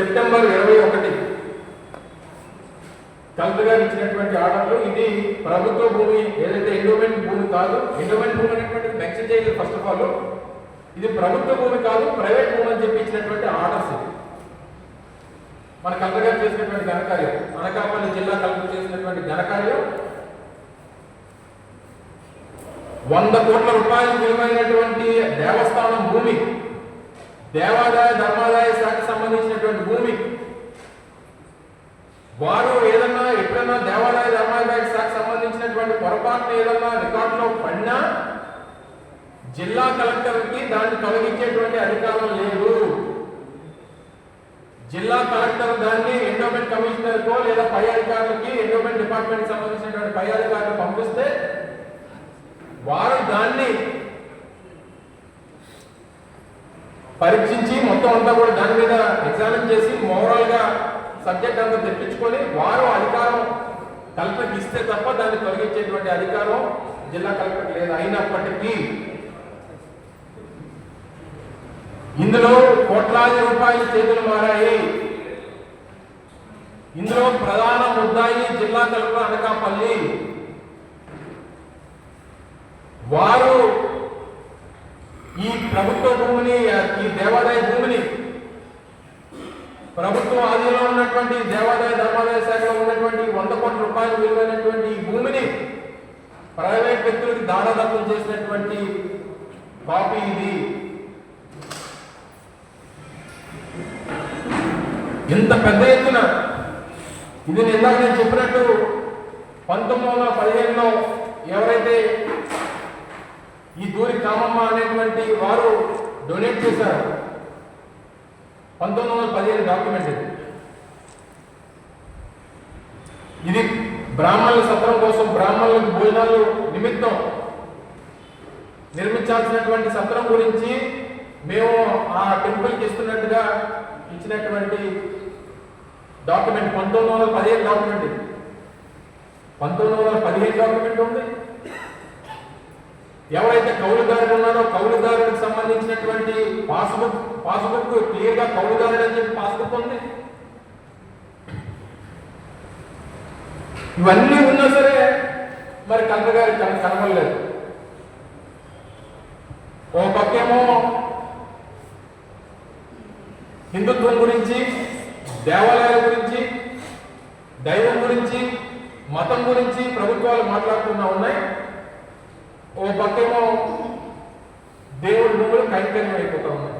September 21 collector గారు ఇచ్చినటువంటి ఆర్డర్లు. ఇది ప్రభుత్వ భూమి, ఏదైతే ఎండోమెంట్ భూమి కాదు. ఎండోమెంట్ భూమి అనేటువంటిది మెన్షన్ చేయలేదు. ఫస్ట్ ఆఫ్ ఆల్ ఇది ప్రభుత్వ భూమి కాదు, ప్రైవేట్ భూమి అని చెప్పి ఇచ్చినటువంటి ఆర్డర్స్. ఇది మన కలెక్టర్ గారు చేసినటువంటి ఘనకార్యం, అనకాపల్లి జిల్లా కలెక్టర్ చేసినటువంటి ఘనకార్యం. 100 కోట్ల రూపాయలు విలువైనటువంటి దేవస్థానం భూమి, దేవాదాయ ధర్మాదాయ శాఖకు సంబంధించినటువంటి భూమి. వారు ఏదన్నా ఎప్పుడన్నా దేవాదాయ ధర్మాదాయ శాఖకు సంబంధించినటువంటి పొరపాటును ఏదన్నా రికార్డులో పడినా జిల్లా కలెక్టర్కి దాన్ని తొలగించేటువంటి అధికారం లేదు. జిల్లా కలెక్టర్ దాన్ని ఎండోమెంట్ కమిషనర్కో లేదా పై అధికారులకి, ఎండోమెంట్ డిపార్ట్మెంట్కి సంబంధించినటువంటి పై అధికారులు పంపిస్తే వారు దాన్ని పరీక్షించి మొత్తం అంతా కూడా దాని మీద ఎగ్జామిన్ చేసి మోరల్ గా సబ్జెక్ట్ అంతా తెప్పించుకొని వారు అధికారం కలెక్టర్కి ఇస్తే తప్ప దాన్ని తొలగించేటువంటి అధికారం జిల్లా కలెక్టర్ లేదు. అయినప్పటికీ ఇందులో కోట్లాది రూపాయలు చేతులు మారాయి. ఇందులో ప్రధాన ముద్దాయి జిల్లా కలెక్టర్ అనకాపల్లి. వారు ఈ ప్రభుత్వ భూమిని, ఈ దేవాదాయ భూమిని, ప్రభుత్వం ఆధీనంలో ఉన్నటువంటి దేవాదాయ ధర్మాదాయ శాఖలో ఉన్నటువంటి 100 కోట్ల రూపాయలు విలువైనటువంటి ఈ భూమిని ప్రైవేట్ వ్యక్తులకు దారాదత్తం చేసినటువంటి కాపీ ఇది. ఇంత పెద్ద ఎత్తున ఇది ఇందాక నేను చెప్పినట్టు 1915లో ఎవరైతే ఈ దూరి కామమ్మ అనేటువంటి వారు డొనేట్ చేశారు. 1915 డాక్యుమెంట్ ఇది. ఇది బ్రాహ్మణుల సత్రం కోసం, బ్రాహ్మణులకు భోజనాలు నిమిత్తం నిర్మించాల్సినటువంటి సత్రం గురించి మేము ఆ టెంపుల్కి ఇస్తున్నట్టుగా ఇచ్చినటువంటి డాక్యుమెంట్. 1915 డాక్యుమెంట్ ఇది. 1915 డాక్యుమెంట్ ఉంది. ఎవరైతే కౌలుదారుడు ఉన్నారో కౌలుదారుడికి సంబంధించినటువంటి పాస్బుక్ క్లియర్ గా కౌలుదారుడు అని చెప్పి పాస్బుక్ ఉంది. ఇవన్నీ ఉన్నా సరే మరి కలెక్టర్ గారికి కనబడలేదు. ఓ పక్కేమో హిందుత్వం గురించి, దేవాలయాల గురించి, దైవం గురించి, మతం గురించి ప్రభుత్వాలు మాట్లాడుతున్నా ఉన్నాయి. ఓ పక్కేమో దేవుడి భూములు కైంకర్యం అయిపోతా ఉన్నాయి.